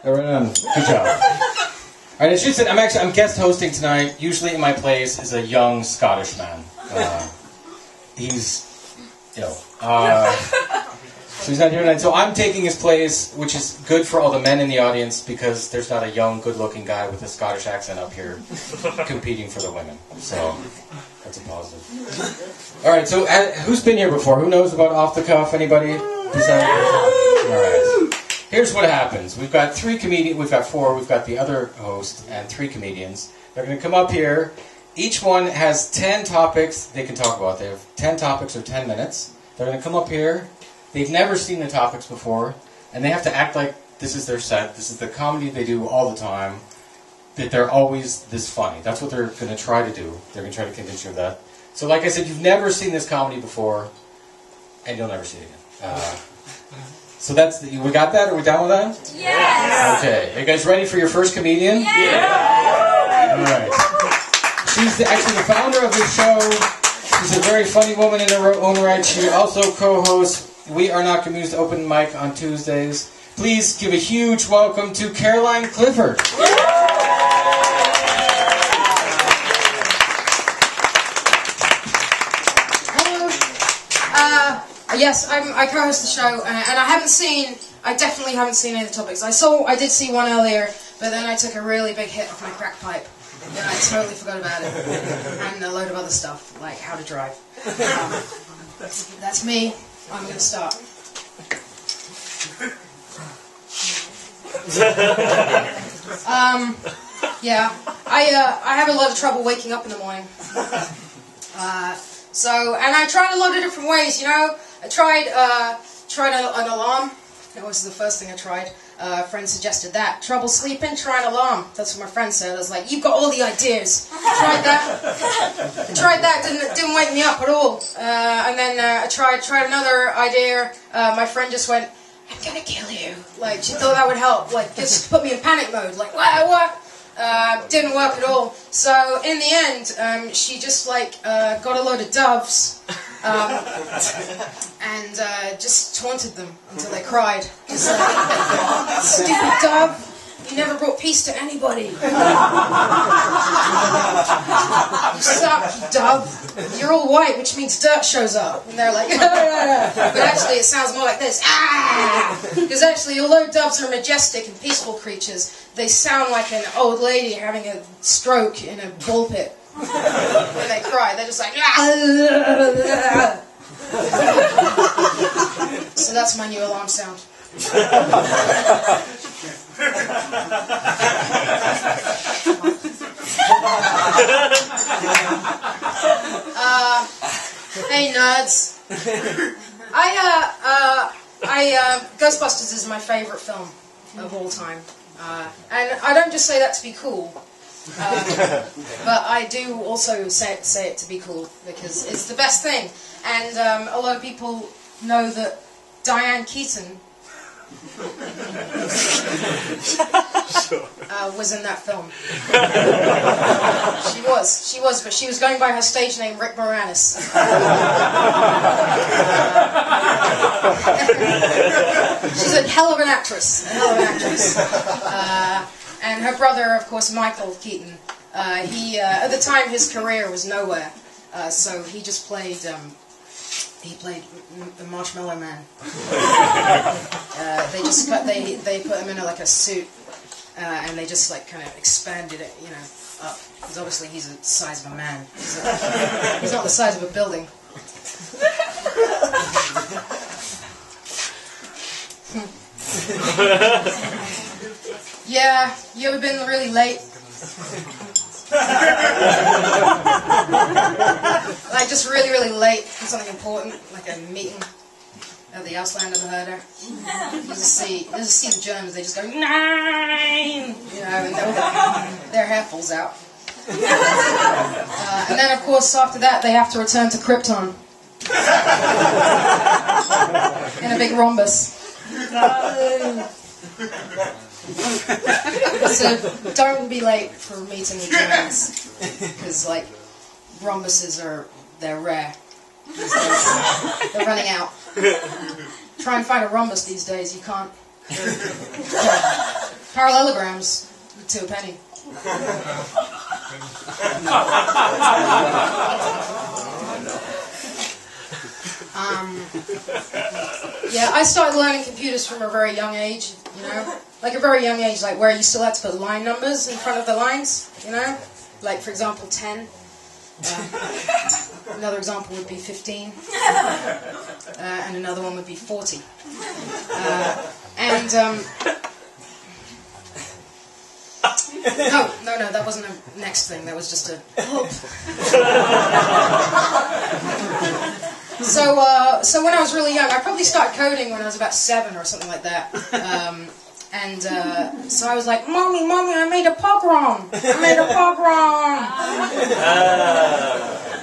Good job. All right, I should say, I'm guest hosting tonight. Usually in my place is a young Scottish man. He's ill. So he's not here tonight. So I'm taking his place, which is good for all the men in the audience because there's not a young, good-looking guy with a Scottish accent up here competing for the women. So that's a positive. All right, so who's been here before? Who knows about Off the Cuff? Anybody? All right. Here's what happens. We've got three comedians. We've got four. We've got the other host and three comedians. They're going to come up here. Each one has 10 topics they can talk about. They have 10 topics or 10 minutes. They're going to come up here. They've never seen the topics before, and they have to act like this is their set. This is the comedy they do all the time. That they're always this funny. That's what they're going to try to do. They're going to try to convince you of that. So, like I said, you've never seen this comedy before, and you'll never see it again. So that's we got that? Are we done with that? Yes. Okay. Are you guys ready for your first comedian? Yeah. All right. She's actually the founder of this show. She's a very funny woman in her own right. She also co-hosts We Are Not Amused open mic on Tuesdays. Please give a huge welcome to Caroline Clifford. Yes, I co-host the show, and I definitely haven't seen any of the topics. I did see one earlier, but then I took a really big hit off my crack pipe, and I totally forgot about it, and a load of other stuff, like how to drive. That's me. I'm going to start. Yeah, I have a lot of trouble waking up in the morning. And I tried a lot of different ways, you know. I tried an alarm. That was the first thing I tried. A friend suggested that. Trouble sleeping, try an alarm. That's what my friend said. I was like, you've got all the ideas. Tried that. Didn't wake me up at all. And then I tried another idea. My friend just went, I'm gonna kill you. Like, she thought that would help. Like, just put me in panic mode. Like, what? Didn't work at all. So in the end, she just got a load of doves and just taunted them until they cried. Just like, stupid dove, you never brought peace to anybody. You suck, you dove. You're all white, which means dirt shows up. And they're like, but actually it sounds more like this. Because actually, although doves are majestic and peaceful creatures, they sound like an old lady having a stroke in a bull pit. When they cry, they're just like, So that's my new alarm sound. Hey nerds. Ghostbusters is my favorite film of all time. And I don't just say that to be cool, but I do also say it to be cool because it's the best thing. And a lot of people know that Diane Keaton was in that film. She was, but she was going by her stage name, Rick Moranis. She's a hell of an actress. And her brother, of course, Michael Keaton. At the time, his career was nowhere, so he just played. He played the Marshmallow Man. They put him in a suit, and they just kind of expanded it, up. Because obviously he's the size of a man. He's not the size of a building. Yeah, you ever been really late? Like just really, really late for something important, like a meeting at the Ausland of the Herder. You just see the Germans, they just go 9, and their hair falls out. And then, of course, after that, they have to return to Krypton in a big rhombus. So don't be late for meeting the Germans, because rhombuses they're rare. They're running out. Try and find a rhombus these days, you can't. Parallelograms to a penny. Yeah, I started learning computers from a very young age, you know? Like a very young age, like where you still had to put line numbers in front of the lines, you know? Like, for example, 10. Another example would be 15. And another one would be 40. No, that wasn't a next thing. That was just a... So when I was really young, I probably started coding when I was about 7 or something like that. So I was like, Mommy, I made a pogrom.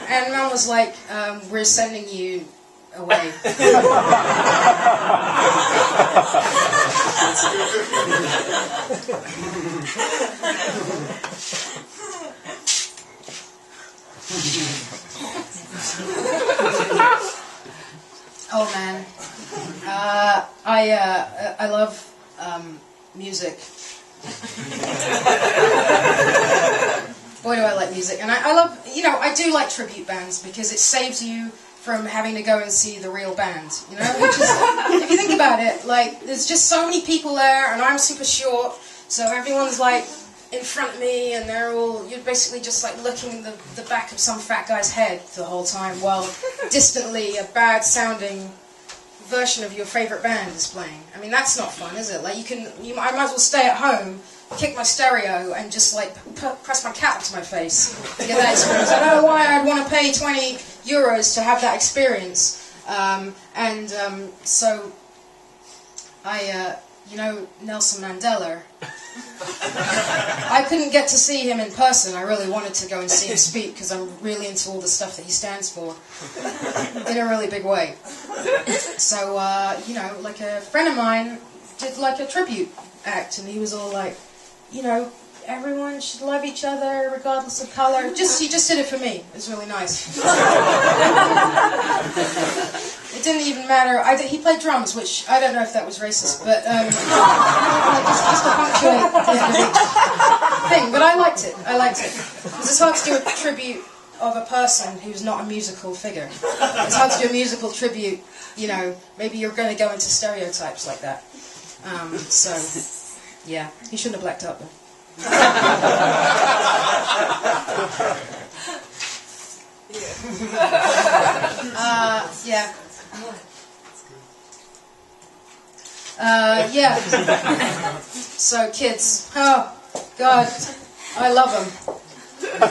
And Mom was like, we're sending you away. Oh man, I love music. Boy, do I like music, and I love, you know, I do like tribute bands because it saves you from having to go and see the real band, you know, which is, if you think about it, like, there's just so many people there, and I'm super short, so everyone's like in front of me, and you're basically just like looking in the back of some fat guy's head the whole time, while distantly a bad sounding version of your favorite band is playing. I mean, that's not fun, is it? Like, I might as well stay at home, kick my stereo, and just like press my cap to my face to get that experience. I don't know why I'd want to pay 20 euros to have that experience. So I, you know, Nelson Mandela, I couldn't get to see him in person. I really wanted to go and see him speak because I'm really into all the stuff that he stands for in a really big way. So, you know, like a friend of mine did like a tribute act, and he was all like, you know, everyone should love each other regardless of color. He just did it for me. It was really nice. It didn't even matter. He played drums, which I don't know if that was racist, but just to punctuate the end of each thing. But I liked it. Because it's hard to do a tribute of a person who's not a musical figure. It's hard to do a musical tribute. You know, maybe you're going to go into stereotypes like that. So, yeah, he shouldn't have blacked up then. Yeah. Yeah. So kids, oh God, I love them. I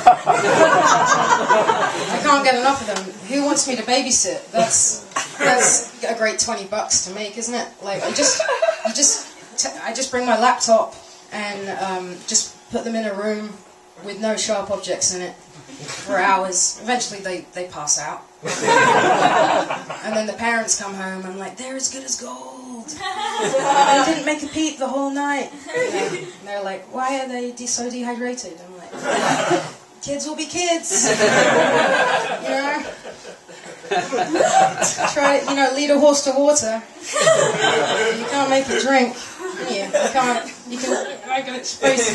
can't get enough of them. Who wants me to babysit? That's a great $20 to make, isn't it? Like I just bring my laptop and just put them in a room with no sharp objects in it for hours. Eventually they pass out. And then the parents come home and I'm like, they're as good as gold. They didn't make a peep the whole night. You know? And they're like, why are they so dehydrated? I'm like, kids will be kids. You know? Try to, lead a horse to water. You can't make it drink. Yeah, you can space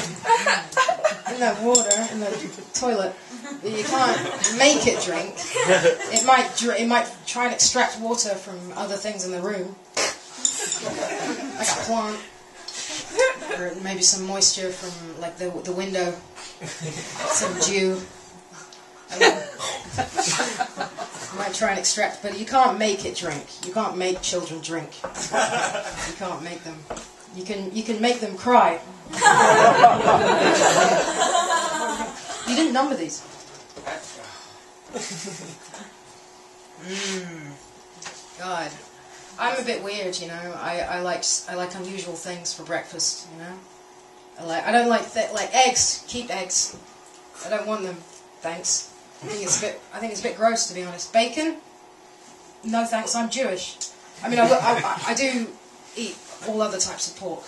in that water in the toilet, but you can't make it drink. It might try and extract water from other things in the room, like a plant, or maybe some moisture from like the window, some dew. Might try and extract, but you can't make it drink. You can't make children drink. You can't make them. You can make them cry. You didn't number these. God, I'm a bit weird, you know. I like unusual things for breakfast, you know. I don't like eggs. Keep eggs. I don't want them. Thanks. I think it's a bit gross, to be honest. Bacon? No thanks. I'm Jewish. I mean, I do eat all other types of pork.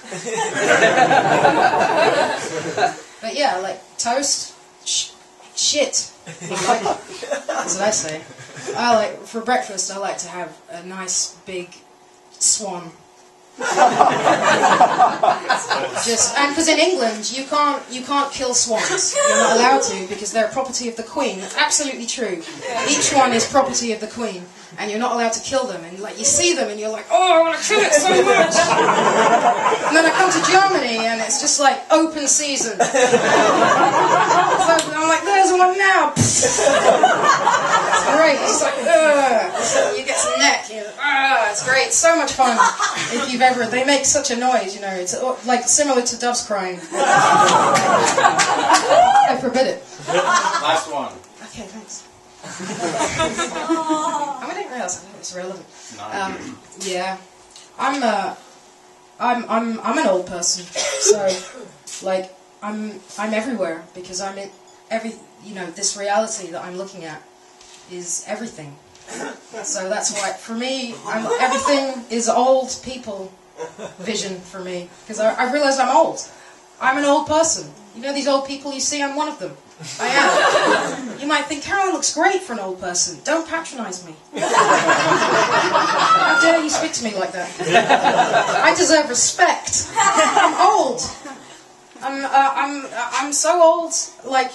But yeah, like toast, shit. That's what I say. For breakfast, I like to have a nice big swan. Just and because in England you can't kill swans. You're not allowed to because they're property of the Queen. That's absolutely true. Each one is property of the Queen, and you're not allowed to kill them. And like you see them, and you're like, oh, I want to kill it so much. And then I come to Germany, and it's just like open season. So I'm like, there's one now. It's great. It's like, so you get some neck. You're like, it's great. It's so much fun. If you've ever, they make such a noise, you know. It's like similar to doves crying. I forbid it. Last one. Okay, thanks. I didn't realize that was relevant. Yeah, I'm an old person, so like I'm everywhere because I'm in this reality that I'm looking at is everything. So that's why for me everything is old people vision for me because I realize I'm old. I'm an old person. You know these old people you see? I'm one of them. I am. You might think, Carolyn looks great for an old person. Don't patronise me. How dare you speak to me like that? I deserve respect. I'm old. I'm so old. Like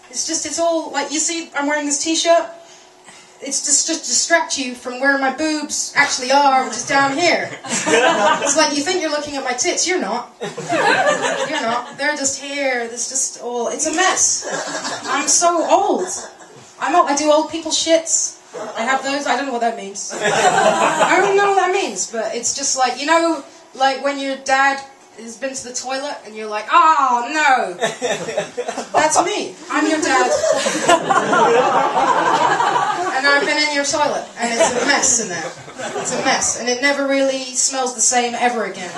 it's all like you see. I'm wearing this T-shirt. It's just to distract you from where my boobs actually are, which is down here. It's like you think you're looking at my tits. You're not. You're not. They're just here. It's just all. It's a mess. I'm so old. I'm old. I do old people shits. I have those. I don't know what that means. I don't know what that means, but it's just like like when your dad has been to the toilet and you're like, oh no, that's me. I'm your dad. And I've been in your toilet, and it's a mess in there. It's a mess, and it never really smells the same ever again.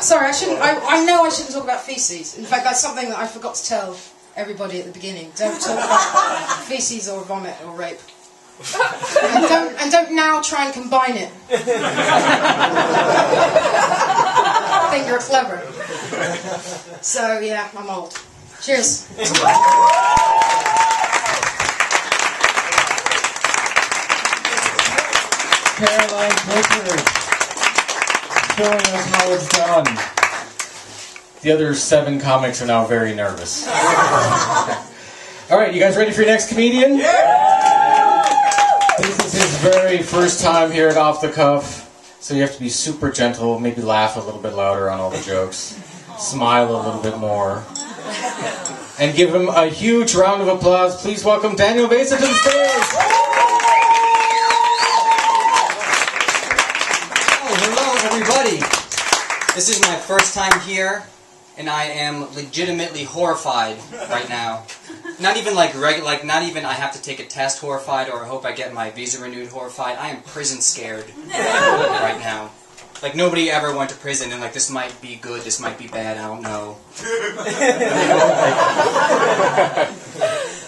Sorry, I shouldn't. I know I shouldn't talk about feces. In fact, that's something that I forgot to tell everybody at the beginning. Don't talk about feces or vomit or rape. And don't now try and combine it. I think you're clever. So yeah, I'm old. Cheers. Caroline Clifford showing us how it's done. The other 7 comics are now very nervous. All right, you guys ready for your next comedian? This is his very first time here at Off the Cuff, so you have to be super gentle, maybe laugh a little bit louder on all the jokes, smile a little bit more, and give him a huge round of applause. Please welcome Daniel Besa to the stage. Hello, everybody. This is my first time here, and I am legitimately horrified right now. Not even not even I have to take a test horrified or I hope I get my visa renewed horrified. I am prison scared right now. Like nobody ever went to prison and like this might be good, this might be bad, I don't know.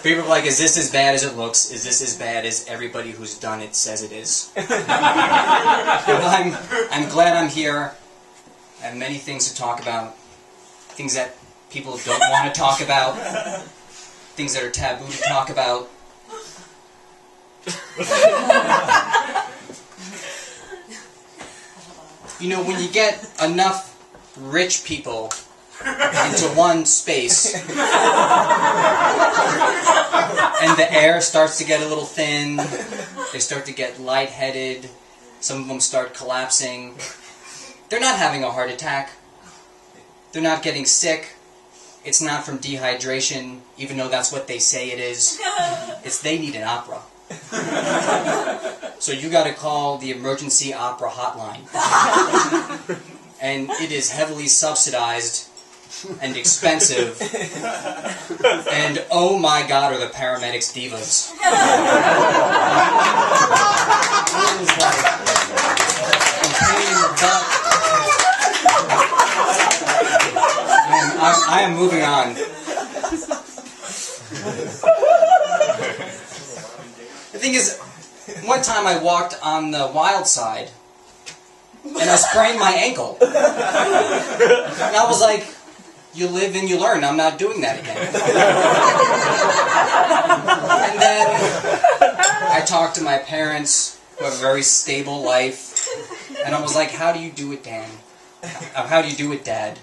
People are like, is this as bad as it looks? Is this as bad as everybody who's done it says it is? But I'm glad I'm here. I have many things to talk about. Things that people don't want to talk about. Things that are taboo to talk about. You know, when you get enough rich people into one space, and the air starts to get a little thin, they start to get lightheaded, some of them start collapsing. They're not having a heart attack. They're not getting sick. It's not from dehydration, even though that's what they say it is. It's they need an opera. So you gotta call the emergency opera hotline. And it is heavily subsidized and expensive. And oh my god, are the paramedics divas. I am moving on. The thing is, one time I walked on the wild side, and I sprained my ankle. And I was like, you live and you learn, I'm not doing that again. And then I talked to my parents, who have a very stable life, and I was like, how do you do it, Dan? how do you do it, Dad?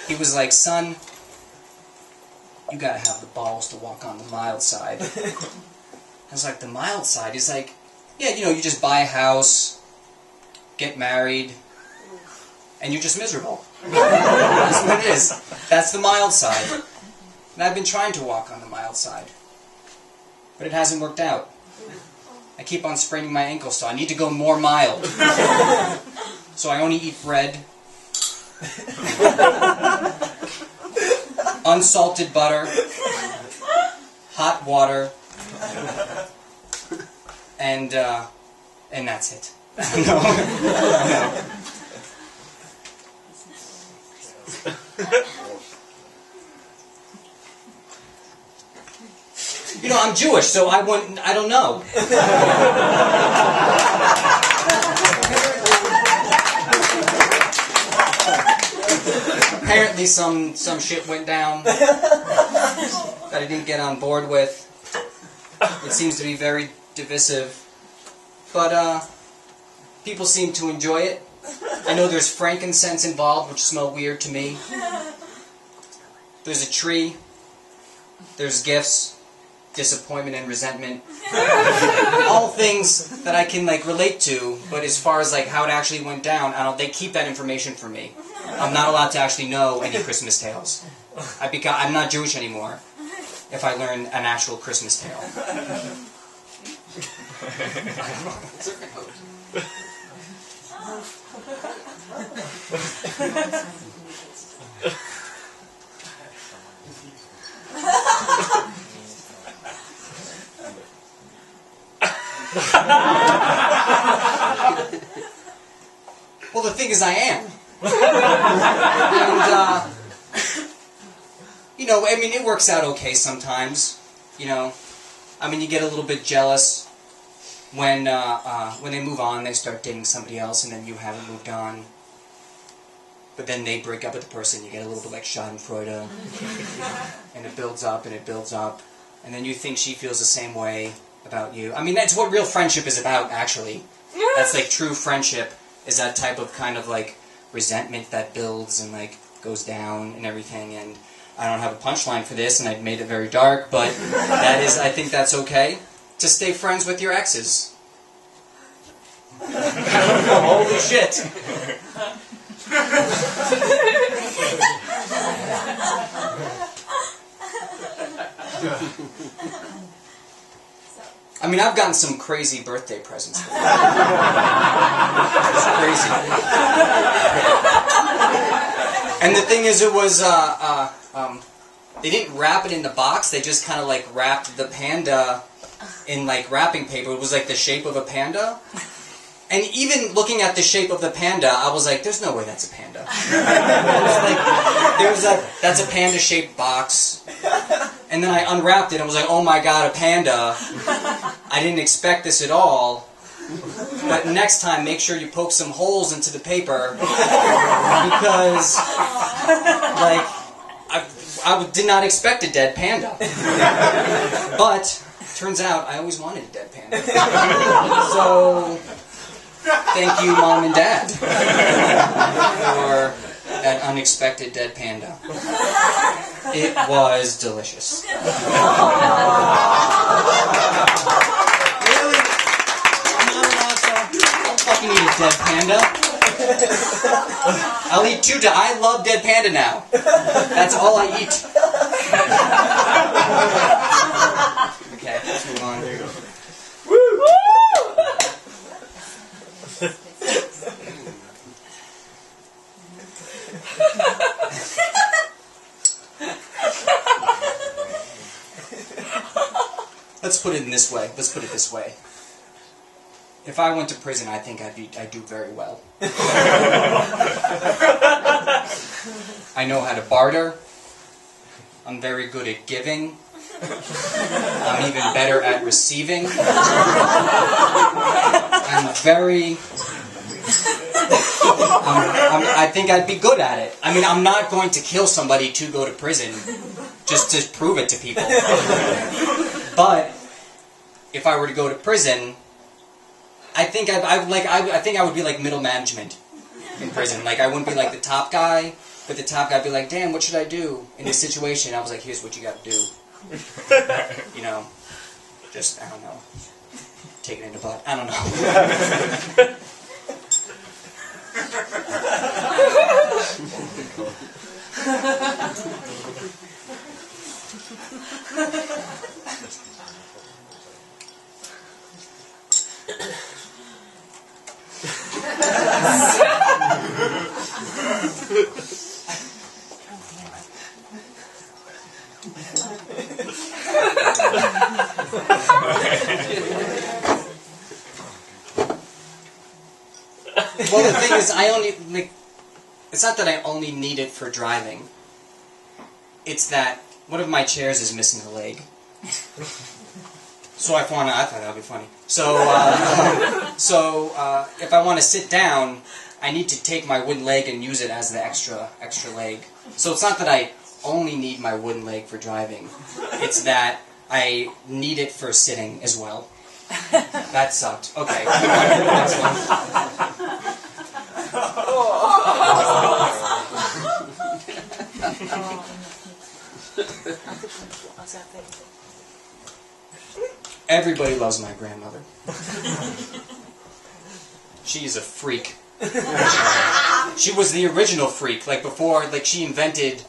He was like, son, you gotta have the balls to walk on the mild side. I was like, the mild side? He's like, yeah, you know, you just buy a house, get married, and you're just miserable. That's what it is. That's the mild side. And I've been trying to walk on the mild side, but it hasn't worked out. I keep on spraining my ankle, so I need to go more mild. So I only eat bread, unsalted butter, hot water, and that's it. No. You know, I'm Jewish, so I don't know. Apparently some shit went down that I didn't get on board with. It seems to be very divisive. But people seem to enjoy it. I know there's frankincense involved, which smell weird to me. There's a tree. There's gifts, disappointment, and resentment. All things that I can relate to, but as far as how it actually went down, they keep that information from me. I'm not allowed to actually know any Christmas tales. I'm not Jewish anymore if I learn an actual Christmas tale. Well, the thing is, I am. And, it works out okay sometimes. You get a little bit jealous when they move on, they start dating somebody else, and then you haven't moved on. But then they break up with the person, you get a little bit like schadenfreude. And it builds up, and it builds up. And then you think she feels the same way about you. That's what real friendship is about, actually. That's true friendship, is that type of resentment that builds and goes down and everything. And I don't have a punchline for this, and I've made it very dark, but I think that's okay. To stay friends with your exes. Holy shit. I've gotten some crazy birthday presents. It's crazy. And the thing is, it was, they didn't wrap it in the box, they just kind of wrapped the panda in wrapping paper. It was the shape of a panda. And even looking at the shape of the panda, I was like, there's no way that's a panda. That's a panda-shaped box. And then I unwrapped it and was like, oh my god, a panda. I didn't expect this at all. But next time, make sure you poke some holes into the paper. Because, I did not expect a dead panda. But, turns out, I always wanted a dead panda. So, thank you, Mom and Dad, for that unexpected dead panda. It was delicious. Really? I'm not allowed to. I don't fucking eat a dead panda. I'll eat 2 I love dead panda now. That's all I eat. Okay, let's move on. There you go. Woo! Let's put it in this way. Let's put it this way. If I went to prison, I think I'd do very well. I know how to barter. I'm very good at giving. I'm even better at receiving. I think I'd be good at it. I'm not going to kill somebody to go to prison just to prove it to people. But if I were to go to prison, I think I would be like middle management. in prison. Like, I wouldn't be like the top guy, but the top guy would be like, damn, what should I do in this situation? I was like, here's what you got to do. You know, just, I don't know, take it in the butt. I don't know. Well, the thing is, it's not that I only need it for driving. It's that one of my chairs is missing a leg. So I thought that would be funny. So, if I want to sit down, I need to take my wooden leg and use it as the extra leg. So it's not that I only need my wooden leg for driving. It's that I need it for sitting as well. That sucked. Okay. Next one. Everybody loves my grandmother. She is a freak. She was the original freak. Like before, like she invented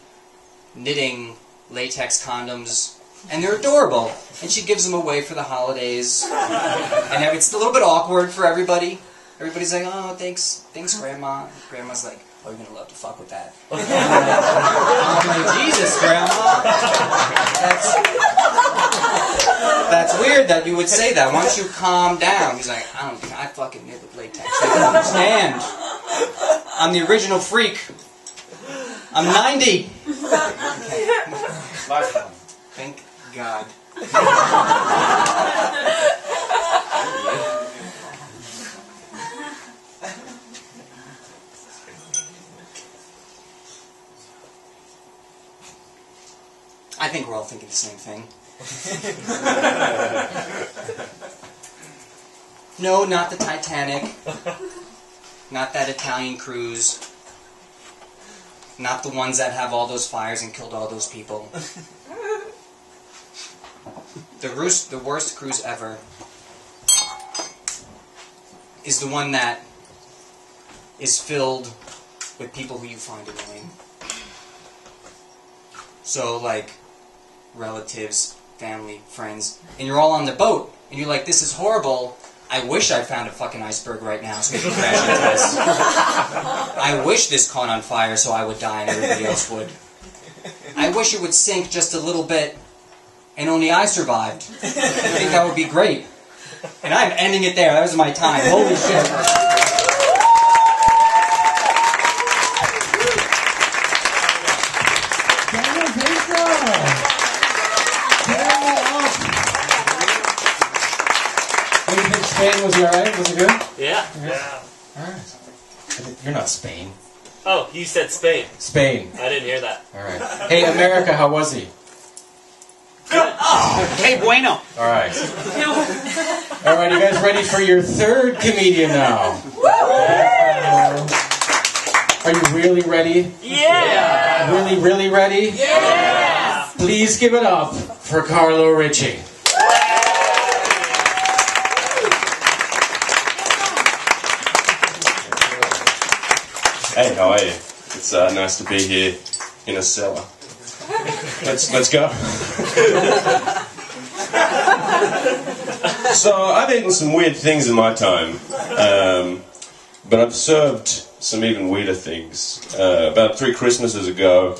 knitting latex condoms, and they're adorable. And she gives them away for the holidays. And it's a little bit awkward for everybody. Everybody's like, oh, thanks, Grandma. Grandma's like, oh, you're gonna love to fuck with that. I'm like, Jesus, Grandma. That's weird that you would say that. Why don't you calm down? He's like, I fucking knit with latex. I don't understand. I'm the original freak. I'm 90. Okay. Last one. Thank God. I think we're all thinking the same thing. No, not the Titanic. Not that Italian cruise. Not the ones that have all those fires and killed all those people. The worst cruise ever is the one that is filled with people who you find annoying. So, like, relatives, family, friends, and you're all on the boat, and you're like, this is horrible. I wish I found a fucking iceberg right now so we could crash into this. I wish this caught on fire so I would die and everybody else would. I wish it would sink just a little bit and only I survived. I think that would be great. And I'm ending it there. That was my time. Holy shit. Spain, was he alright? Was it good? Yeah. Alright. You're not Spain. Oh, you said Spain. Spain. I didn't hear that. Alright. Hey, America, how was he? Hey, bueno. Alright. Alright, you guys ready for your third comedian now? Are you really ready? Yeah. Really, really ready? Yeah. Please give it up for Carlo Ritchie. Hey, how are you? It's nice to be here in a cellar. Let's go. So I've eaten some weird things in my time, but I've served some even weirder things. About 3 Christmases ago,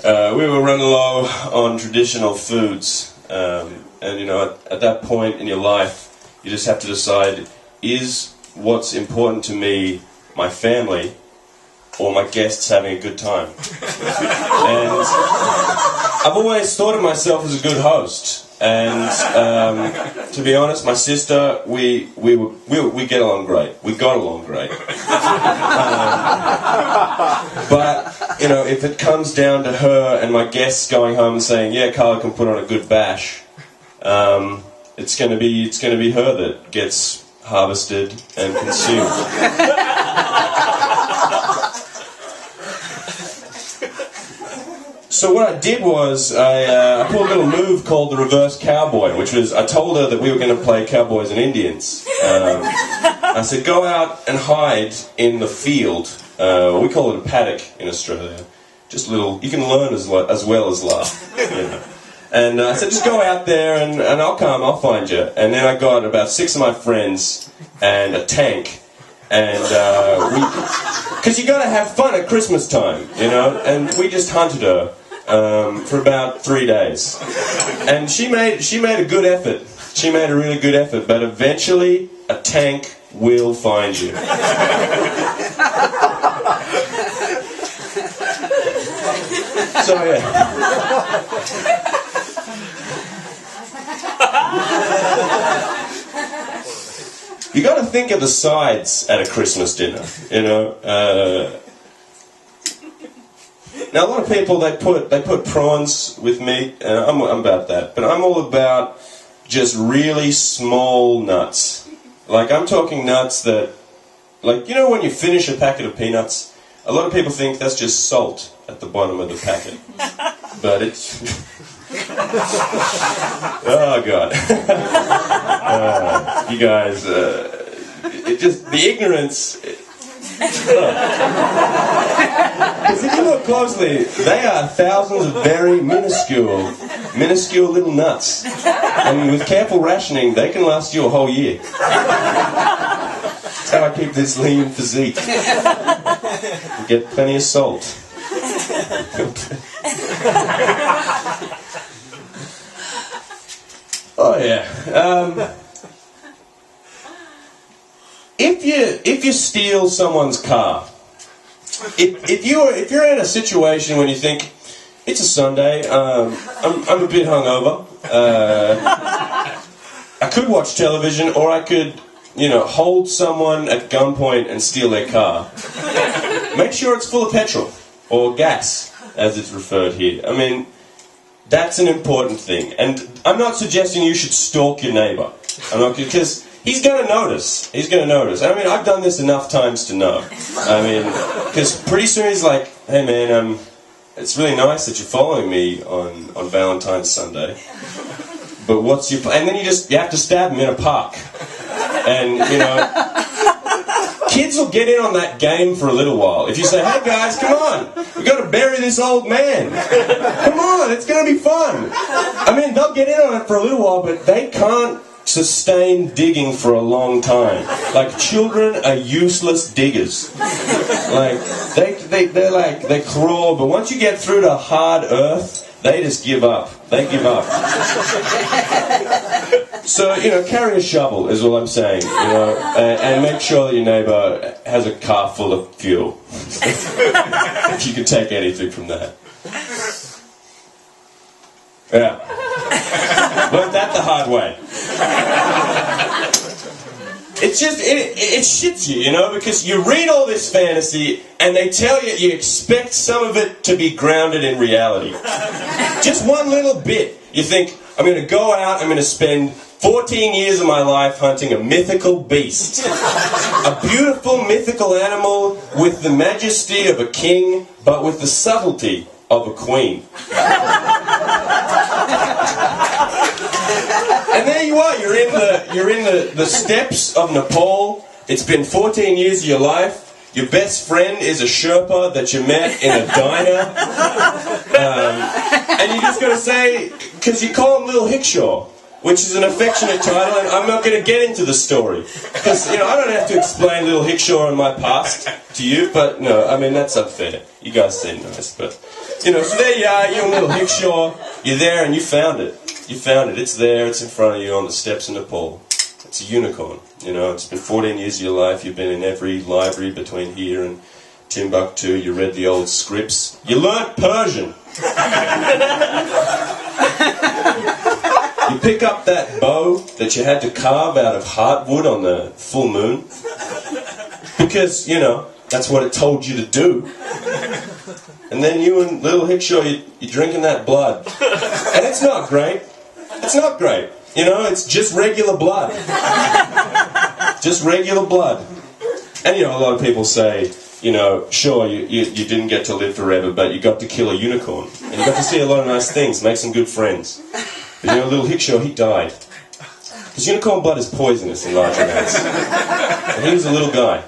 we were running low on traditional foods, and you know, at that point in your life, you just have to decide: is what's important to me my family, or my guests having a good time? And I've always thought of myself as a good host. And to be honest, my sister, we get along great. We got along great. But you know, if it comes down to her and my guests going home and saying, "Yeah, Carlo can put on a good bash," it's going to be her that gets harvested and consumed. So what I did was I put a little move called the reverse cowboy, which was I told her that we were going to play cowboys and Indians. I said, go out and hide in the field. We call it a paddock in Australia. Just little, you can learn as well as laugh. You know. And I said, just go out there and I'll come, I'll find you. And then I got about 6 of my friends and a tank. And because you got to have fun at Christmas time, you know. And we just hunted her for about 3 days. And she made a good effort. She made a really good effort. But eventually, a tank will find you. So yeah. You got to think of the sides at a Christmas dinner, you know. Now a lot of people they put prawns with meat. I'm about that, but I'm all about just really small nuts. Like I'm talking nuts that, like you know, when you finish a packet of peanuts, a lot of people think that's just salt at the bottom of the packet, but it's. Oh God. You guys, it just, the ignorance, because if you look closely, they are thousands of very minuscule little nuts, and with careful rationing, they can last you a whole year. That's how I keep this lean physique. You get plenty of salt. Oh yeah. If you steal someone's car, if you're in a situation when you think it's a Sunday, I'm a bit hungover, I could watch television or I could, you know, hold someone at gunpoint and steal their car. Make sure it's full of petrol or gas, as it's referred here. I mean, that's an important thing. And I'm not suggesting you should stalk your neighbour. I'm not, because he's going to notice. He's going to notice. I mean, I've done this enough times to know. I mean, because pretty soon he's like, hey man, it's really nice that you're following me on Valentine's Sunday. But what's your... And then you have to stab him in a park. And, you know... Kids will get in on that game for a little while. If you say, hey guys, come on, we've got to bury this old man. Come on, it's going to be fun. I mean, they'll get in on it for a little while, but they can't sustain digging for a long time. Like, children are useless diggers. Like, they crawl, but once you get through to hard earth, they just give up. They give up. So, you know, carry a shovel is all I'm saying, you know, and make sure that your neighbour has a car full of fuel. If you can take anything from that. Yeah. Learned that the hard way. It's just, it shits you, you know, because you read all this fantasy and they tell you expect some of it to be grounded in reality. Just one little bit. You think, I'm going to go out, I'm going to spend 14 years of my life hunting a mythical beast. A beautiful mythical animal with the majesty of a king, but with the subtlety of a queen. And there you are, you're in the steppes of Nepal. It's been 14 years of your life. Your best friend is a Sherpa that you met in a diner. And you just got to say, because you call him Little Hickshaw, which is an affectionate title, and I'm not going to get into the story. Because, you know, I don't have to explain Little Hickshaw and my past to you, but no, I mean, that's unfair. You guys seem nice, but, you know, so there you are, you and Little Hickshaw, you're there and you found it. You found it, it's there, it's in front of you on the steps of Nepal. It's a unicorn, you know, it's been 14 years of your life, you've been in every library between here and Timbuktu, you read the old scripts, you learnt Persian. You pick up that bow that you had to carve out of heartwood on the full moon, because, you know, that's what it told you to do. And then you and Little Hickshaw, you're drinking that blood. And it's not great. It's not great. You know, it's just regular blood. Just regular blood. And, you know, a lot of people say, you know, sure, you didn't get to live forever, but you got to kill a unicorn. And you got to see a lot of nice things, make some good friends. But, you know, little Hickshaw, he died. Because unicorn blood is poisonous in large amounts. And he was a little guy.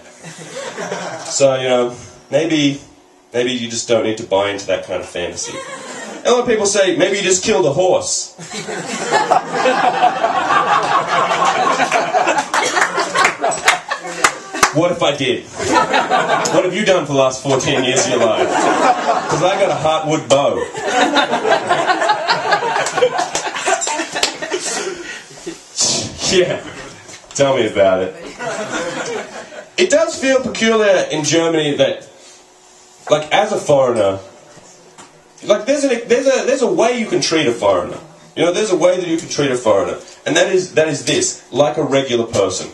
So, you know, maybe you just don't need to buy into that kind of fantasy. And a lot of people say, maybe you just killed a horse. What if I did? What have you done for the last 14 years of your life? Because I got a heartwood bow. Yeah, tell me about it. It does feel peculiar in Germany that, like, as a foreigner, like, there's a way you can treat a foreigner. You know, there's a way that you can treat a foreigner, and that is this, like a regular person.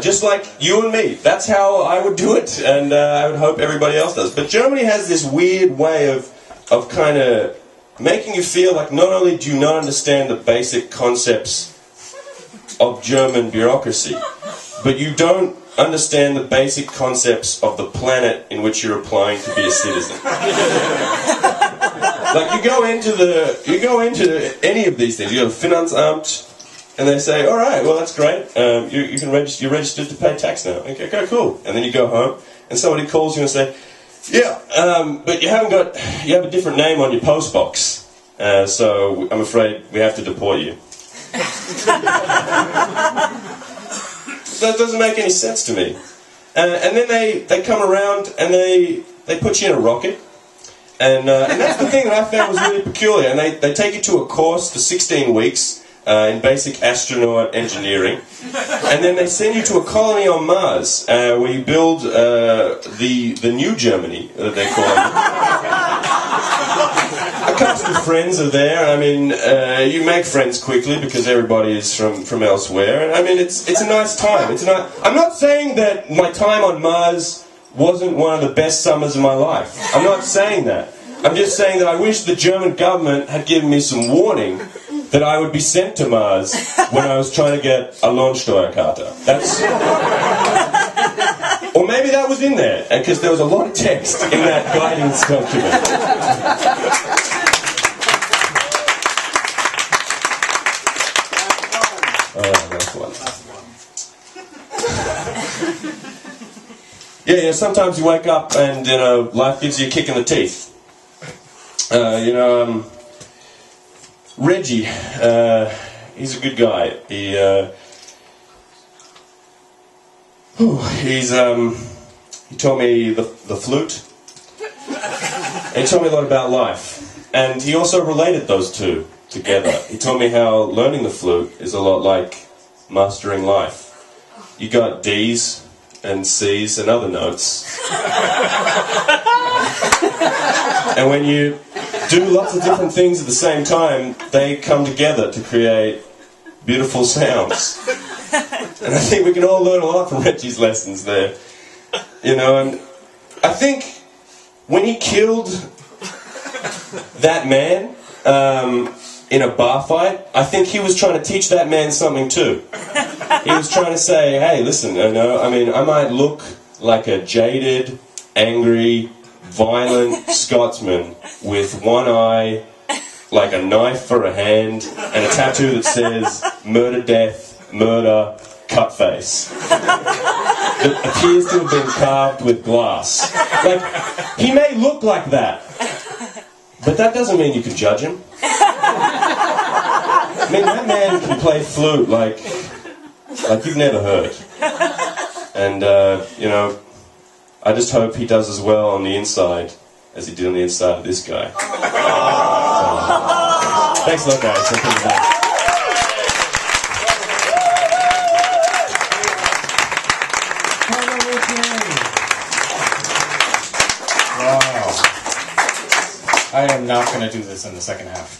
Just like you and me. That's how I would do it, and I would hope everybody else does. But Germany has this weird way of kind of making you feel like not only do you not understand the basic concepts of German bureaucracy, but you don't understand the basic concepts of the planet in which you're applying to be a citizen. Like, you go into any of these things. You go to Finanzamt, and they say, all right, well, that's great. You're registered to pay tax now. Okay, cool. And then you go home, and somebody calls you and say, yeah, but you have a different name on your post box, so I'm afraid we have to deport you. That doesn't make any sense to me. And then they come around and they put you in a rocket. And that's the thing that I found was really peculiar. And they take you to a course for 16 weeks in basic astronaut engineering. And then they send you to a colony on Mars where you build the new Germany, that they call it. A cast of friends are there. I mean, you make friends quickly because everybody is from elsewhere. And I mean, it's a nice time. I'm not saying that my time on Mars wasn't one of the best summers of my life. I'm not saying that. I'm just saying that I wish the German government had given me some warning that I would be sent to Mars when I was trying to get a Lohnsteuerkarte. Or maybe that was in there, because there was a lot of text in that guidance document. Yeah, sometimes you wake up and, you know, life gives you a kick in the teeth. Reggie, he's a good guy. He taught me the flute. And he taught me a lot about life. And he also related those two together. He taught me how learning the flute is a lot like mastering life. You got D's and C's and other notes. And when you do lots of different things at the same time, they come together to create beautiful sounds. And I think we can all learn a lot from Reggie's lessons there. You know, and I think when he killed that man in a bar fight, I think he was trying to teach that man something too. He was trying to say, hey, listen, I might look like a jaded, angry, violent Scotsman with one eye, like a knife for a hand, and a tattoo that says murder, death, murder, cut face. That appears to have been carved with glass. Like, he may look like that, but that doesn't mean you can judge him. I mean, that man can play flute like you've never heard. And, I just hope he does as well on the inside as he did on the inside of this guy. Thanks a lot, guys. Thank you back. Wow. I am not going to do this in the second half.